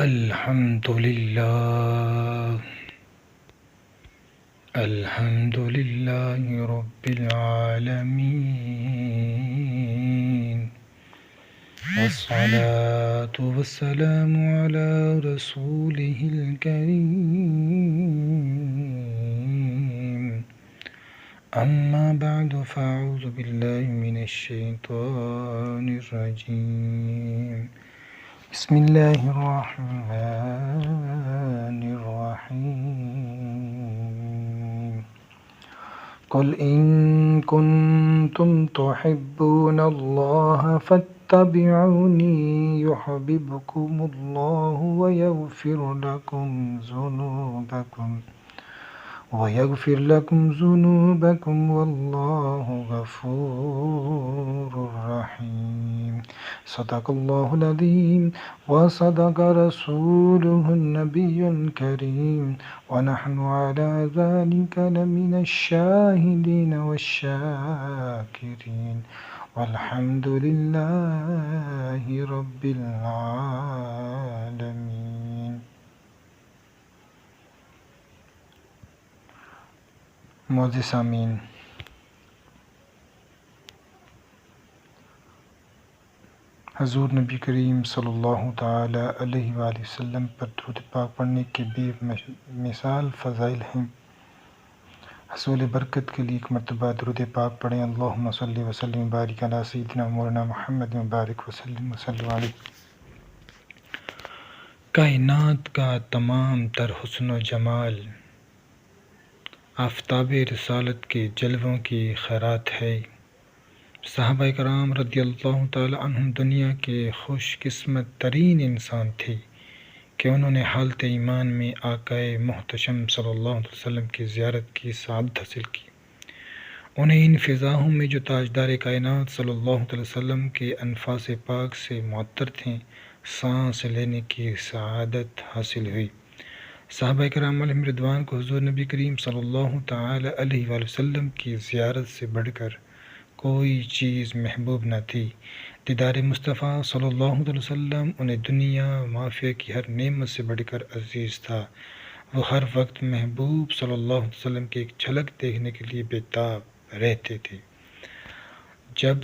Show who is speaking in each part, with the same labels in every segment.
Speaker 1: الحمد لله الحمد لله رب العالمين، والصلاة والسلام على رسوله الكريم. أما بعد فأعوذ بالله من الشيطان الرجيم. بسم الله الرحمن الرحيم. قل إن كنتم تحبون الله فاتبعوني يحببكم الله ويغفر لكم ذنوبكم والله غفور رحيم. صدق الله العظيم وصدق رسوله النبي الكريم، ونحن على ذلك لمن الشاهدين والشاكرين، والحمد لله رب العالمين. معزز سامعین، حضور نبی کریم صلی اللہ تعالی علیہ وآلہ وسلم پر درود پاک پڑھنے کے بے مثال فضائل ہیں۔ حصول برکت کے لیے ایک مرتبہ درود پاک پڑھیں۔ اللہم صلی وسلم وبارک علی سیدنا مولانا محمد مبارک وسلم علیہ۔ کائنات کا تمام تر حسن و جمال آفتاب رسالت کے جلووں کی خیرات ہے۔ صحابہ کرام رضی اللہ تعالی عنہم دنیا کے خوش قسمت ترین انسان تھے کہ انہوں نے حالت ایمان میں آقا محتشم صلی اللہ علیہ وسلم کی زیارت کی سعادت حاصل کی۔ انہیں ان فضاؤں میں جو تاجدار کائنات صلی اللہ علیہ وسلم کے انفاس پاک سے معطر تھیں، سانس لینے کی سعادت حاصل ہوئی۔ صحابہ کرام علیہم رضوان کو حضور نبی کریم صلی اللہ تعالی علیہ وآلہ وسلم کی زیارت سے بڑھ کر کوئی چیز محبوب نہ تھی۔ دیدار مصطفیٰ صلی اللہ علیہ وسلم انہیں دنیا معافیہ کی ہر نعمت سے بڑھ کر عزیز تھا۔ وہ ہر وقت محبوب صلی اللہ علیہ وسلم کی ایک جھلک دیکھنے کے لیے بےتاب رہتے تھے۔ جب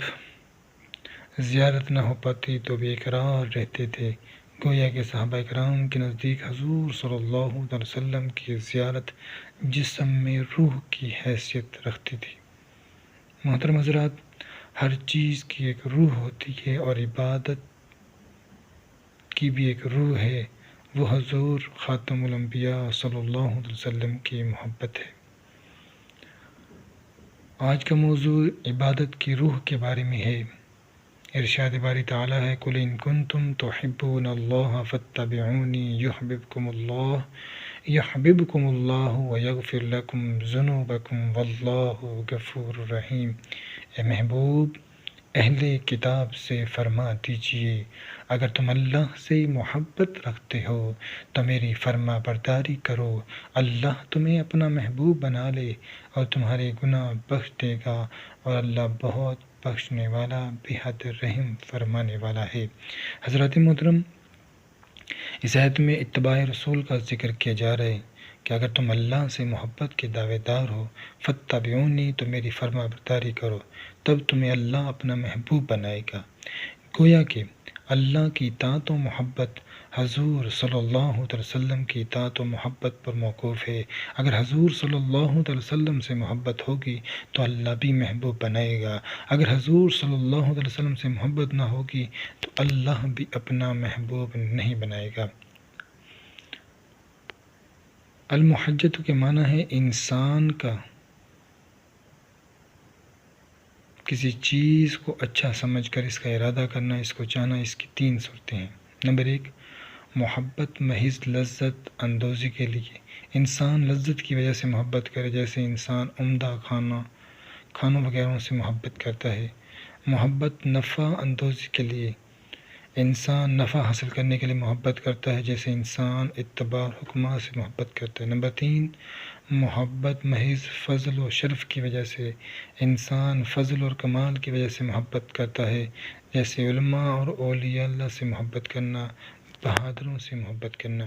Speaker 1: زیارت نہ ہو پاتی تو بے قرار رہتے تھے، گویا کہ صحابہ کرام کے نزدیک حضور صلی اللہ علیہ وسلم کی زیارت جسم میں روح کی حیثیت رکھتی تھی۔ محترم حضرات، ہر چیز کی ایک روح ہوتی ہے اور عبادت کی بھی ایک روح ہے، وہ حضور خاتم الانبیاء صلی اللہ علیہ وسلم کی محبت ہے۔ آج کا موضوع عبادت کی روح کے بارے میں ہے۔ ارشاد باری تعالیٰ ہے، قُلْ إِن كُنتُمْ تُحِبُّونَ اللَّهَ فَاتَّبِعُونِي يُحْبِبْكُمُ اللَّهُ وَيَغْفِرْ لَكُمْ ذُنُوبَكُمْ وَاللَّهُ غَفُورٌ رَحِيمٌ۔ اے محبوب، اہل کتاب سے فرما دیجئے، اگر تم اللہ سے محبت رکھتے ہو تو میری فرما برداری کرو، اللہ تمہیں اپنا محبوب بنا لے اور تمہارے گناہ بخش دے گا، اور اللہ بہت بخشنے والا، بے حد رحم فرمانے والا ہے۔ حضرات محترم، اس آیت میں اتباع رسول کا ذکر کیا جا رہا ہے کہ اگر تم اللہ سے محبت کے دعوے دار ہو، فاتبعونی، تو میری فرما برداری کرو، تب تمہیں اللہ اپنا محبوب بنائے گا۔ گویا کہ اللہ کی اطاعت و محبت حضور صلی اللہ علیہ وسلم کی اطاعت و محبت پر موقوف ہے۔ اگر حضور صلی اللہ علیہ وسلم سے محبت ہوگی تو اللہ بھی محبوب بنائے گا، اگر حضور صلی اللہ علیہ وسلم سے محبت نہ ہوگی تو اللہ بھی اپنا محبوب نہیں بنائے گا۔ المحجت کے معنی ہے انسان کا کسی چیز کو اچھا سمجھ کر اس کا ارادہ کرنا، اس کو چاہنا۔ اس کی تین صورتیں ہیں۔ نمبر ایک، محبت محض لذت اندوزی کے لیے، انسان لذت کی وجہ سے محبت کرے، جیسے انسان عمدہ کھانوں وغیرہ سے محبت کرتا ہے۔ محبت نفع اندوزی کے لیے، انسان نفع حاصل کرنے کے لیے محبت کرتا ہے، جیسے انسان اتباع حکمات سے محبت کرتا ہے۔ نمبر تین، محبت محض فضل و شرف کی وجہ سے، انسان فضل اور کمال کی وجہ سے محبت کرتا ہے، جیسے علماء اور اولیاء اللہ سے محبت کرنا، بہادروں سے محبت کرنا۔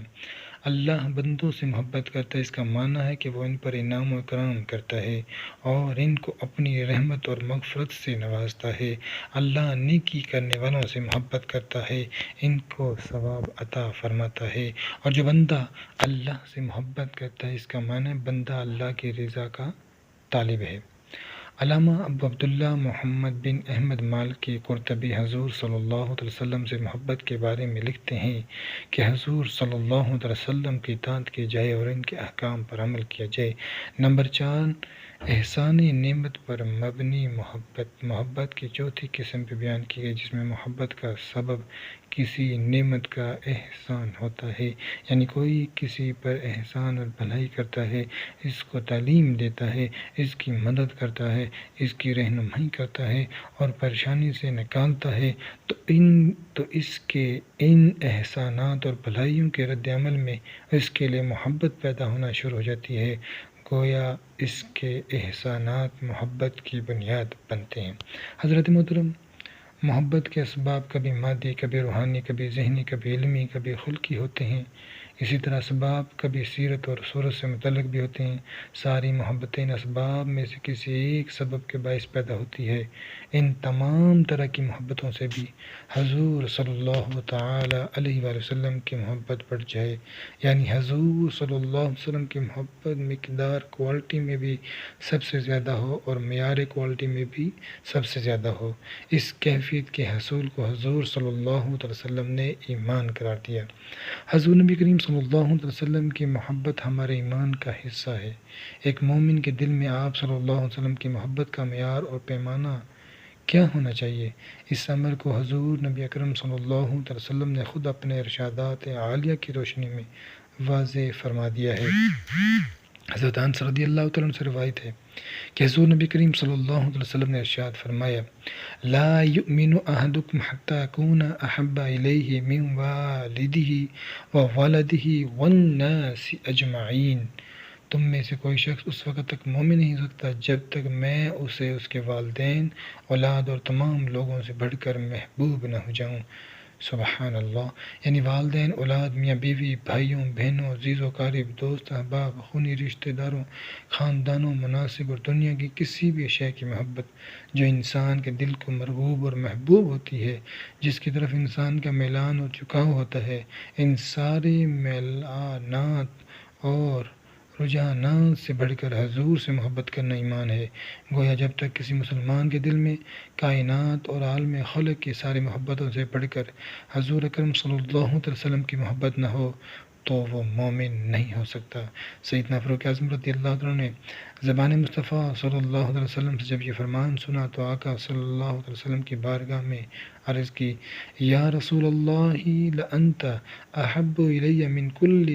Speaker 1: اللہ بندوں سے محبت کرتا ہے، اس کا معنی ہے کہ وہ ان پر انعام و اکرام کرتا ہے اور ان کو اپنی رحمت اور مغفرت سے نوازتا ہے۔ اللہ نیکی کرنے والوں سے محبت کرتا ہے، ان کو ثواب عطا فرماتا ہے۔ اور جو بندہ اللہ سے محبت کرتا ہے، اس کا معنی بندہ اللہ کی رضا کا طالب ہے۔ علامہ ابو عبداللہ محمد بن احمد مالکی قرطبی حضور صلی اللہ علیہ وسلم سے محبت کے بارے میں لکھتے ہیں کہ حضور صلی اللہ علیہ وسلم کی اطاعت کی جائے اور ان کے احکام پر عمل کیا جائے۔ نمبر 4، احسان نعمت پر مبنی محبت۔ محبت کی چوتھی قسم پہ بیان کی گئی، جس میں محبت کا سبب کسی نعمت کا احسان ہوتا ہے، یعنی کوئی کسی پر احسان اور بھلائی کرتا ہے، اس کو تعلیم دیتا ہے، اس کی مدد کرتا ہے، اس کی رہنمائی کرتا ہے اور پریشانی سے نکالتا ہے، تو اس کے ان احسانات اور بھلائیوں کے رد عمل میں اس کے لیے محبت پیدا ہونا شروع ہو جاتی ہے۔ گویا اس کے احسانات محبت کی بنیاد بنتے ہیں۔ حضرت محترم، محبت کے اسباب کبھی مادی، کبھی روحانی، کبھی ذہنی، کبھی علمی، کبھی خلقی ہوتے ہیں۔ اسی طرح اسباب کبھی سیرت اور صورت سے متعلق بھی ہوتے ہیں۔ ساری محبتیں ان اسباب میں سے کسی ایک سبب کے باعث پیدا ہوتی ہے۔ ان تمام طرح کی محبتوں سے بھی حضور صلی اللہ تعالی علیہ وآلہ وسلم کی محبت بڑھ جائے، یعنی حضور صلی اللہ علیہ وسلم کی محبت مقدار کوالٹی میں بھی سب سے زیادہ ہو اور معیار کوالٹی میں بھی سب سے زیادہ ہو۔ اس کیفیت کے حصول کو حضور صلی اللہ علیہ وسلم نے ایمان قرار دیا۔ حضور نبی کریم صلی اللہ علیہ وسلم کی محبت ہمارے ایمان کا حصہ ہے۔ ایک مومن کے دل میں آپ صلی اللہ علیہ وسلم کی محبت کا معیار اور پیمانہ کیا ہونا چاہیے، اس امر کو حضور نبی اکرم صلی اللہ علیہ وسلم نے خود اپنے ارشادات عالیہ کی روشنی میں واضح فرما دیا ہے۔ حضرت انس رضی اللہ تعالیٰ عنہ سے روایت ہے کہ حضور نبی کریم صلی اللہ علیہ وسلم نے ارشاد فرمایا، لا یؤمن احدکم حتی اکون احب الیہ من والدہ وولدہ والناس اجمعین۔ تم میں سے کوئی شخص اس وقت تک مومن نہیں ہو سکتا جب تک میں اسے اس کے والدین، اولاد اور تمام لوگوں سے بڑھ کر محبوب نہ ہو جاؤں۔ سبحان اللہ، یعنی والدین، اولاد، میاں بیوی، بھائیوں بہنوں، عزیز و اقارب، دوست احباب، خونی رشتہ داروں، خاندانوں، مناصب اور دنیا کی کسی بھی اشیاء کی محبت جو انسان کے دل کو مرغوب اور محبوب ہوتی ہے، جس کی طرف انسان کا میلان اور جھکاؤ ہوتا ہے، ان سارے میلانات اور رجحانات سے بڑھ کر حضور سے محبت کرنا ایمان ہے۔ گویا جب تک کسی مسلمان کے دل میں کائنات اور عالم خلق کی ساری محبتوں سے بڑھ کر حضور اکرم صلی اللہ علیہ وسلم کی محبت نہ ہو تو وہ مومن نہیں ہو سکتا۔ سیدنا فاروق اعظم رضی اللہ عنہ نے زبان مصطفیٰ صلی اللہ علیہ وسلم سے جب یہ فرمان سنا تو آقا صلی اللہ علیہ وسلم کی بارگاہ میں عرض کی، یا رسول اللہ لأنت احب الی من کل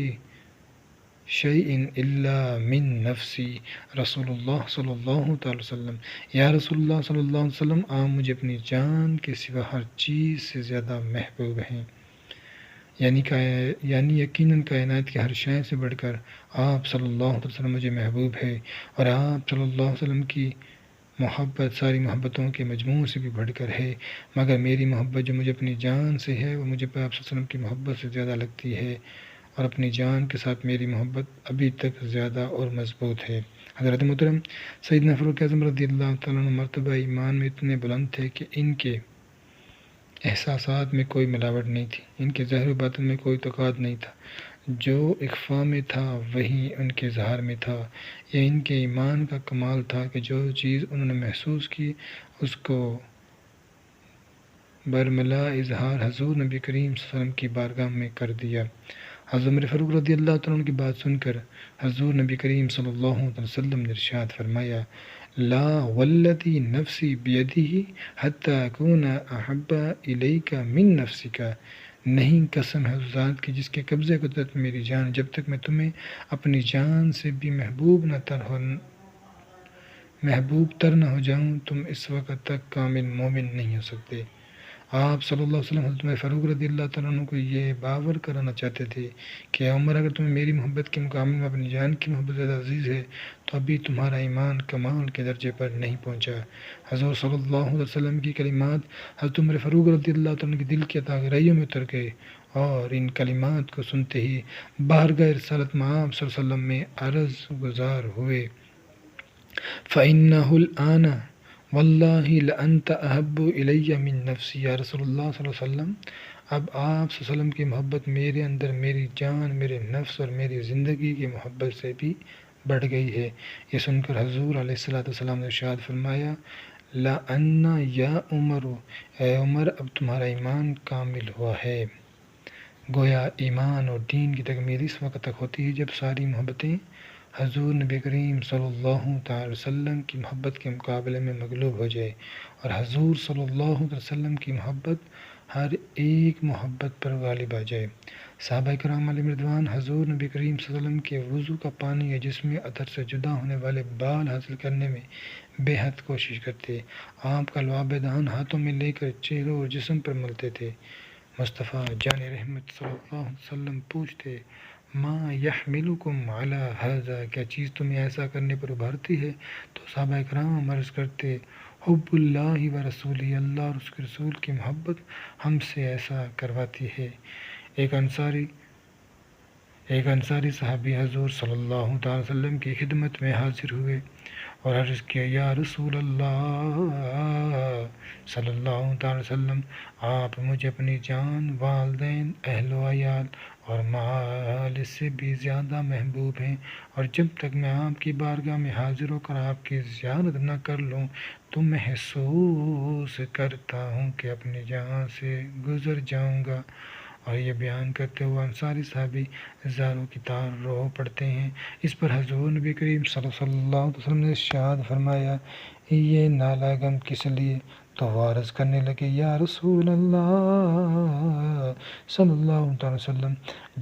Speaker 1: شیء الا من نفسی۔ رسول اللہ صلی اللہ تعالی وسلم، یا رسول اللہ صلی اللہ علیہ وسلم، آپ مجھے اپنی جان کے سوا ہر چیز سے زیادہ محبوب ہیں، یعنی یقیناً کائنات کی ہر شے سے بڑھ کر آپ صلی اللہ علیہ وسلم مجھے محبوب ہے، اور آپ صلی اللہ علیہ وسلم کی محبت ساری محبتوں کے مجموع سے بھی بڑھ کر ہے، مگر میری محبت جو مجھے اپنی جان سے ہے وہ مجھے آپ صلی اللہ علیہ وسلم کی محبت سے زیادہ لگتی ہے، اور اپنی جان کے ساتھ میری محبت ابھی تک زیادہ اور مضبوط ہے۔ حضرت محترم سیدنا فاروق اعظم رضی اللہ تعالیٰ عنہ مرتبہ ایمان میں اتنے بلند تھے کہ ان کے احساسات میں کوئی ملاوٹ نہیں تھی، ان کے ظاہر و باطن میں کوئی تضاد نہیں تھا، جو اخفاء میں تھا وہی ان کے اظہار میں تھا۔ یہ ان کے ایمان کا کمال تھا کہ جو چیز انہوں نے محسوس کی اس کو برملا اظہار حضور نبی کریم صلی اللہ علیہ وسلم کی بارگاہ میں کر دیا۔ حضرت عمر فاروق رضی اللہ تعالیٰ عنہ کی بات سن کر حضور نبی کریم صلی اللہ علیہ وسلم نے ارشاد فرمایا، لا والذی نفسی بیدہ حتی اکون احب الیک من نفسک۔ نہیں، قسم ہے اس ذات کی جس کے قبضے قدرت میں میری جان، جب تک میں تمہیں اپنی جان سے بھی محبوب تر نہ ہو جاؤں تم اس وقت تک کامل مومن نہیں ہو سکتے۔ آپ صلی اللہ علیہ وسلم حضرت عمر فاروق رضی اللہ تعالیٰ عنہ کو یہ باور کرانا چاہتے تھے کہ عمر، اگر تمہیں میری محبت کے مقابلے میں اپنی جان کی محبت زیادہ عزیز ہے تو ابھی تمہارا ایمان کمال کے درجے پر نہیں پہنچا۔ حضور صلی اللہ علیہ وسلم کی کلمات حضرت عمر فاروق رضی اللہ تعالیٰ عنہ کے دل کی اتا گہرائیوں میں اتر گئے اور ان کلمات کو سنتے ہی بارگاہ رسالت مآب صلی اللہ علیہ وسلم میں عرض گزار ہوئے، فَإِنَّهُ الْآنَ وَاللَّهِ لَأَنْتَ أَحَبُّ إِلَيَّ مِن نَفْسِي، یا رسول اللہ صلی اللہ علیہ وسلم، اب آپ صلی اللہ علیہ وسلم کی محبت میرے اندر میری جان، میرے نفس اور میری زندگی کی محبت سے بھی بڑھ گئی ہے۔ یہ سن کر حضور علیہ السلام نے ارشاد فرمایا، لَأَنَّ یا عمر، اے عمر اب تمہارا ایمان کامل ہوا ہے۔ گویا ایمان اور دین کی تکمیل اس وقت تک ہوتی ہے جب ساری محبتیں حضور نبی کریم صلی اللہ تعالی وسلم کی محبت کے مقابلے میں مغلوب ہو جائے، اور حضور صلی اللہ علیہ وسلم کی محبت ہر ایک محبت پر غالب آ جائے۔ صحابہ کرام علیہم رضوان حضور نبی کریم صلی اللہ علیہ وسلم کے وضو کا پانی یا جسم عطر سے جدا ہونے والے بال حاصل کرنے میں بے حد کوشش کرتے، آپ کا لعاب دہن ہاتھوں میں لے کر چہروں اور جسم پر ملتے تھے۔ مصطفیٰ جان رحمت صلی اللہ علیہ وسلم پوچھتے، ما یحملکم علی ھذا، کیا چیز تمہیں ایسا کرنے پر ابھارتی ہے؟ تو صحابہ کرام عرض کرتے، حب اللہ و رسولہ، اللہ اور اس کے رسول کی محبت ہم سے ایسا کرواتی ہے۔ ایک انصاری صحابی حضور صلی اللہ تعالی وسلم کی خدمت میں حاضر ہوئے اور عرض کیا، یا رسول اللہ صلی اللہ تعالی وسلم، آپ مجھے اپنی جان، والدین، اہل و عیال اور مال اس سے بھی زیادہ محبوب ہیں، اور جب تک میں آپ کی بارگاہ میں حاضر ہو کر آپ کی زیارت نہ کر لوں تو محسوس کرتا ہوں کہ اپنی جان سے گزر جاؤں گا۔ اور یہ بیان کرتے ہوئے انصاری صحابی زاروں کی تار رو پڑتے ہیں۔ اس پر حضور نبی کریم صلی اللہ علیہ وسلم نے ارشاد فرمایا، یہ نالہ غم کس لیے؟ تو وہ عرض کرنے لگے، یا رسول اللہ صلی اللہ علیہ وسلم،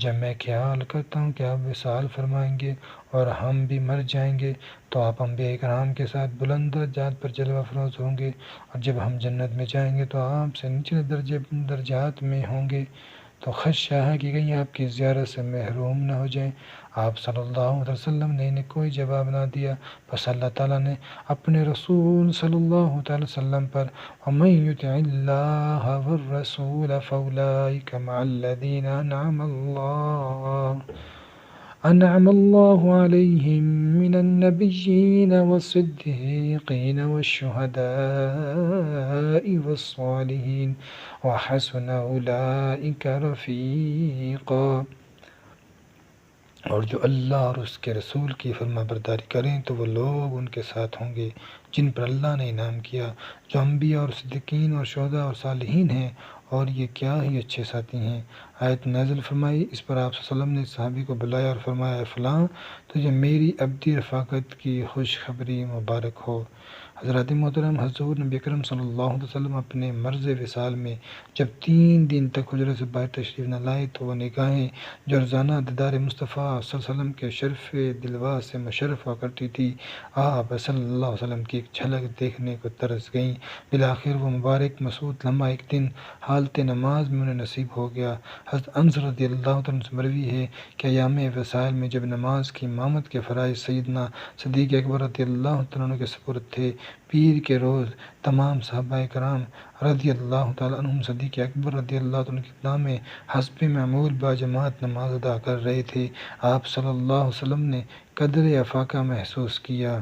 Speaker 1: جب میں خیال کرتا ہوں کہ آپ وصال فرمائیں گے اور ہم بھی مر جائیں گے تو آپ انبیاء کرام کے ساتھ بلند درجات پر جلوہ افروز ہوں گے، اور جب ہم جنت میں جائیں گے تو آپ سے نچلے درجات میں ہوں گے، تو خدشہ ہے کہ کہیں آپ کی زیارت سے محروم نہ ہو جائیں۔ آپ صلی اللہ علیہ وسلم نے انہیں کوئی جواب نہ دیا، بس اللہ تعالیٰ نے اپنے رسول صلی اللہ علیہ وسلم پر، وَمَن يُطِعِ اللَّهَ وَالرَّسُولَ فَأُولَٰئِكَ مَعَ الَّذِينَ أنعم الله عليهم من النبيين والصديقين والشهداء والصالحين وحسن أولئك رفيقا، اور جو اللہ اور اس کے رسول کی فرما برداری کریں تو وہ لوگ ان کے ساتھ ہوں گے جن پر اللہ نے انعام کیا، جو انبیاء اور صدیقین اور شہداء اور صالحین ہیں، اور یہ کیا ہی اچھے ساتھی ہیں۔ آیت نازل فرمائی، اس پر آپ صلی اللہ علیہ وسلم نے صحابی کو بلایا اور فرمایا، اے فلاں، تجھے میری ابدی رفاقت کی خوشخبری مبارک ہو۔ حضرات محترم، حضور نبی اکرم صلی اللہ علیہ وسلم اپنے مرض وصال میں جب 3 دن تک حجرے سے باہر تشریف نہ لائے تو وہ نگاہیں جو روزانہ دیدار مصطفیٰ صلی اللہ علیہ وسلم کے شرف دلواز سے مشرف ہوا کرتی تھی، آپ صلی اللہ علیہ وسلم کی ایک جھلک دیکھنے کو ترس گئیں۔ بالآخر وہ مبارک مسعود لمحہ ایک دن حالت نماز میں انہیں نصیب ہو گیا۔ حضرت انس رضی اللہ عنہ سے مروی ہے کہ ایام وسائل میں جب نماز کی امامت کے فرائض سیدنا صدیق اکبر رضی اللہ عنہ کے سپرد تھے، پیر کے روز تمام صحابہ کرام رضی اللہ تعالیٰ عنہم صدیق اکبر رضی اللہ عنہ کے نام میں حسب معمول باجماعت نماز ادا کر رہے تھے۔ آپ صلی اللہ علیہ وسلم نے قدر افاقہ محسوس کیا۔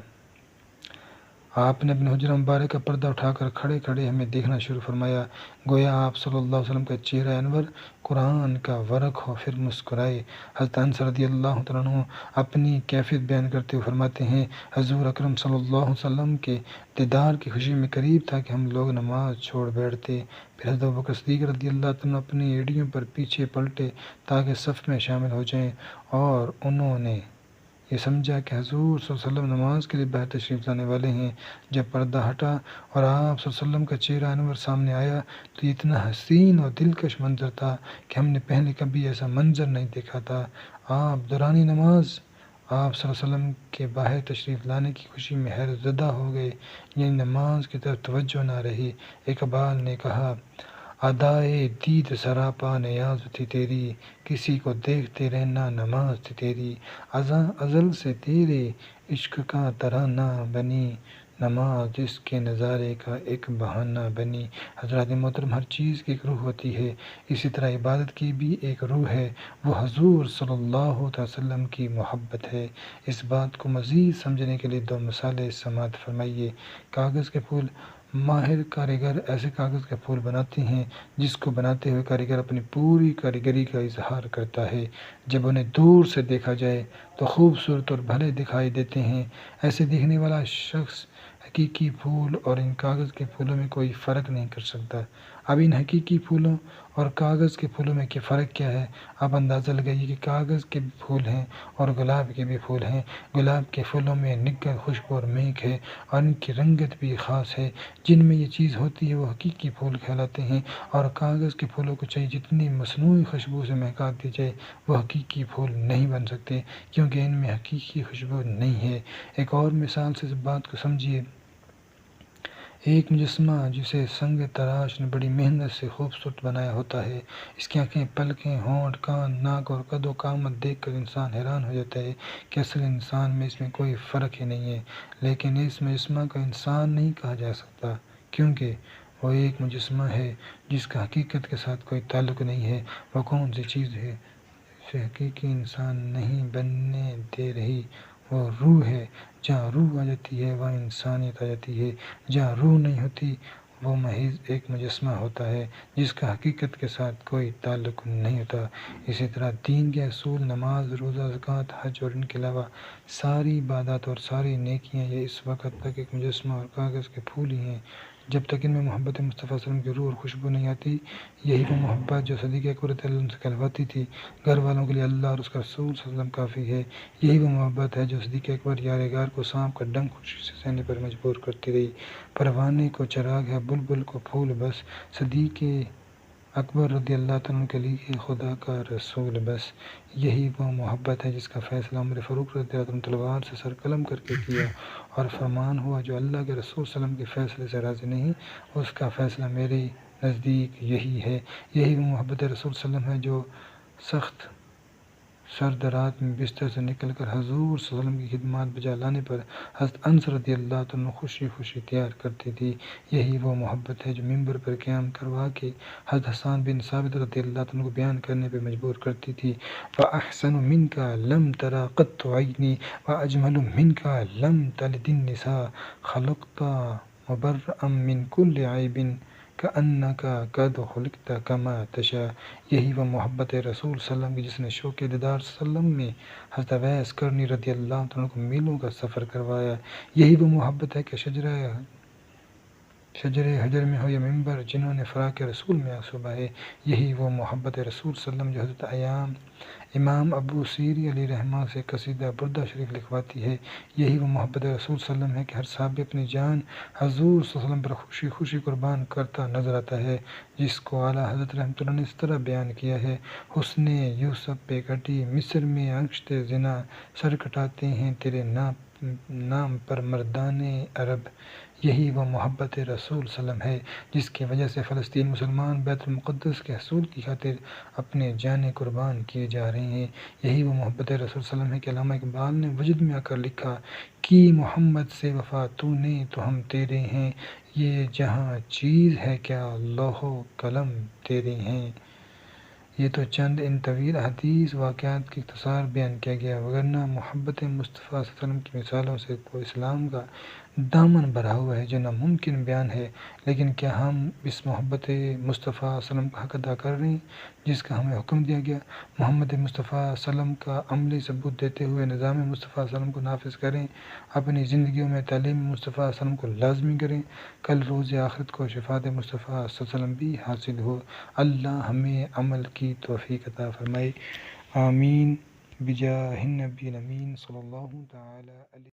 Speaker 1: آپ نے اپنے حجرہ مبارک کا پردہ اٹھا کر کھڑے کھڑے ہمیں دیکھنا شروع فرمایا، گویا آپ صلی اللہ علیہ وسلم کا چہرہ انور قرآن کا ورق ہو، پھر مسکرائے۔ حضرت انس رضی اللہ عنہ اپنی کیفیت بیان کرتے ہوئے فرماتے ہیں، حضور اکرم صلی اللہ علیہ وسلم کے دیدار کی خوشی میں قریب تھا کہ ہم لوگ نماز چھوڑ بیٹھتے، پھر حضرت ابوبکر صدیق رضی اللہ عنہ اپنی ایڑیوں پر پیچھے پلٹے تاکہ صف میں شامل ہو جائیں، اور انہوں نے یہ سمجھا کہ حضور صلی اللہ علیہ وسلم نماز کے لیے باہر تشریف لانے والے ہیں۔ جب پردہ ہٹا اور آپ صلی اللہ علیہ وسلم کا چہرہ انور سامنے آیا تو یہ اتنا حسین اور دلکش منظر تھا کہ ہم نے پہلے کبھی ایسا منظر نہیں دیکھا تھا۔ آپ دوران نماز آپ صلی اللہ علیہ وسلم کے باہر تشریف لانے کی خوشی میں حیرت زدہ ہو گئے، یعنی نماز کی طرف توجہ نہ رہی۔ ایک اقبال نے کہا، ادائے دید سراپا نیاز تھی تیری، کسی کو دیکھتے رہنا نماز تھی تیری، ازل سے تیرے عشق کا ترانہ بنی، نماز جس کے نظارے کا ایک بہانہ بنی۔ حضرات محترم، ہر چیز کی ایک روح ہوتی ہے، اسی طرح عبادت کی بھی ایک روح ہے، وہ حضور صلی اللہ علیہ وسلم کی محبت ہے۔ اس بات کو مزید سمجھنے کے لیے 2 مثالیں سماعت فرمائیے۔ کاغذ کے پھول۔ ماہر کاریگر ایسے کاغذ کے پھول بناتے ہیں جس کو بناتے ہوئے کاریگر اپنی پوری کاریگری کا اظہار کرتا ہے۔ جب انہیں دور سے دیکھا جائے تو خوبصورت اور بھلے دکھائی دیتے ہیں۔ ایسے دیکھنے والا شخص حقیقی پھول اور ان کاغذ کے پھولوں میں کوئی فرق نہیں کر سکتا۔ اب ان حقیقی پھولوں اور کاغذ کے پھولوں میں فرق کیا ہے؟ اب اندازہ لگائیے کہ کاغذ کے بھی پھول ہیں اور گلاب کے بھی پھول ہیں۔ گلاب کے پھولوں میں نگہت خوشبو اور مہک ہے اور ان کی رنگت بھی خاص ہے۔ جن میں یہ چیز ہوتی ہے وہ حقیقی پھول کہلاتے ہیں، اور کاغذ کے پھولوں کو چاہیے جتنی مصنوعی خوشبو سے مہکا دی جائے وہ حقیقی پھول نہیں بن سکتے، کیونکہ ان میں حقیقی خوشبو نہیں ہے۔ ایک اور مثال سے اس بات کو سمجھیے۔ ایک مجسمہ جسے سنگ تراش نے بڑی محنت سے خوبصورت بنایا ہوتا ہے، اس کی آنکھیں، پلکیں، ہونٹ، کان، ناک اور قد و قامت دیکھ کر انسان حیران ہو جاتا ہے کہ اصل انسان میں اس میں کوئی فرق ہی نہیں ہے، لیکن اس مجسمہ کو انسان نہیں کہا جا سکتا، کیونکہ وہ ایک مجسمہ ہے جس کا حقیقت کے ساتھ کوئی تعلق نہیں ہے۔ وہ کون سی چیز ہے اسے حقیقی انسان نہیں بننے دے رہی؟ وہ روح ہے۔ جہاں روح آ جاتی ہے وہاں انسانیت آ جاتی ہے، جہاں روح نہیں ہوتی وہ محض ایک مجسمہ ہوتا ہے جس کا حقیقت کے ساتھ کوئی تعلق نہیں ہوتا۔ اسی طرح دین کے اصول، نماز، روزہ، زکوٰۃ، حج اور ان کے علاوہ ساری عبادات اور ساری نیکیاں یہ اس وقت تک ایک مجسمہ اور کاغذ کے پھول ہی ہیں جب تک ان میں محبت مصطفیٰ صلی اللہ علیہ وسلم کی روح اور خوشبو نہیں آتی۔ یہی وہ محبت جو صدیق اکبر رضی اللہ عنہ سے کہلواتی تھی، گھر والوں کے لیے اللہ اور اس کا رسول صلی اللہ علیہ وسلم کافی ہے۔ یہی وہ محبت ہے جو صدیق اکبر یار غار کو سانپ کا ڈنک خوشی سے سہنے پر مجبور کرتی رہی۔ پروانے کو چراغ ہے، بلبل کو پھول بس، صدیق اکبر رضی اللہ عنہ کے لیے خدا کا رسول بس۔ یہی وہ محبت ہے جس کا فیصلہ عمر فاروق رضی اللہ عنہ تلوار سے سر قلم کر کے کیا اور فرمان ہوا، جو اللہ کے رسول صلی اللہ علیہ وسلم کے فیصلے سے راضی نہیں اس کا فیصلہ میرے نزدیک یہی ہے۔ یہی وہ محبت رسول صلی اللہ علیہ وسلم ہے جو سخت سرد رات میں بستر سے نکل کر حضور صلی اللہ علیہ وسلم کی خدمات بجا لانے پر حضرت انس رضی اللہ عنہ خوشی خوشی تیار کرتی تھی۔ یہی وہ محبت ہے جو ممبر پر قیام کروا کے حضرت حسان بن ثابت رضی اللہ عنہ کو بیان کرنے پہ مجبور کرتی تھی۔ وَأَحْسَنُ مِنْكَ لَمْ تَرَ قَطُّ عَيْنِي وَأَجْمَلُ مِنْكَ لَمْ تَلِدِ النِّسَاءُ خَلُقْتَ مُبَرَّأً مِنْ كُلِّ عَيْبٍ كَأَنَّكَ قَدْ خُلِقْتَ كَمَا تَشَاءُ۔ یہی وہ محبت رسول صلی اللہ علیہ وسلم کی جس نے شوق دیدار صلی اللہ علیہ وسلم میں حضرت اویس کرنی رضی اللہ عنہ کو میلوں کا سفر کروایا۔ یہی وہ محبت ہے کہ شجرے حجر میں ہو یا ممبر، جنہوں نے فراق رسول میں آنسو بہائے۔ یہی وہ محبت رسول صلی اللہ علیہ وسلم جو حضرت امام ابو سیری علیہ رحمہ سے قصیدہ بردہ شریف لکھواتی ہے۔ یہی وہ محبت رسول صلی اللہ علیہ وسلم ہے کہ ہر صحابی اپنی جان حضور صلی اللہ علیہ وسلم پر خوشی خوشی قربان کرتا نظر آتا ہے، جس کو اعلیٰ حضرت رحمۃ اللہ نے اس طرح بیان کیا ہے: حسن یوسف پہ کٹی مصر میں انگشت زنا، سر کٹاتے ہیں تیرے نام پر مردان عرب۔ یہی وہ محبت رسول صلی اللہ علیہ وسلم ہے جس کی وجہ سے فلسطین مسلمان بیت المقدس کے حصول کی خاطر اپنے جانیں قربان کیے جا رہے ہیں۔ یہی وہ محبت رسول صلی اللہ علیہ وسلم ہے کہ علامہ اقبال نے وجد میں آ کر لکھا: کی محمد سے وفا تو نے تو ہم تیرے ہیں، یہ جہاں چیز ہے کیا لوح و قلم تیرے ہیں۔ یہ تو چند ان طویل احادیث واقعات کی اختصار بیان کیا گیا، وگرنہ محبت مصطفیٰ صلی اللہ علیہ وسلم کی مثالوں سے تو اسلام کا دامن بھرا ہوا ہے جو ناممکن بیان ہے۔ لیکن کیا ہم اس محبت مصطفیٰ صلی اللہ علیہ وسلم کا حق ادا کر رہے ہیں جس کا ہمیں حکم دیا گیا؟ محمد مصطفیٰ صلی اللہ علیہ وسلم کا عملی ثبوت دیتے ہوئے نظام مصطفیٰ صلی اللہ علیہ وسلم کو نافذ کریں، اپنی زندگیوں میں تعلیم مصطفیٰ صلی اللہ علیہ وسلم کو لازمی کریں، کل روز آخرت کو شفاعت مصطفیٰ صلی اللہ علیہ وسلم بھی حاصل ہو۔ اللہ ہمیں عمل کی توفیق عطا فرمائے، آمین، بجاہ النبی الامین صلی اللہ تعالی علیہ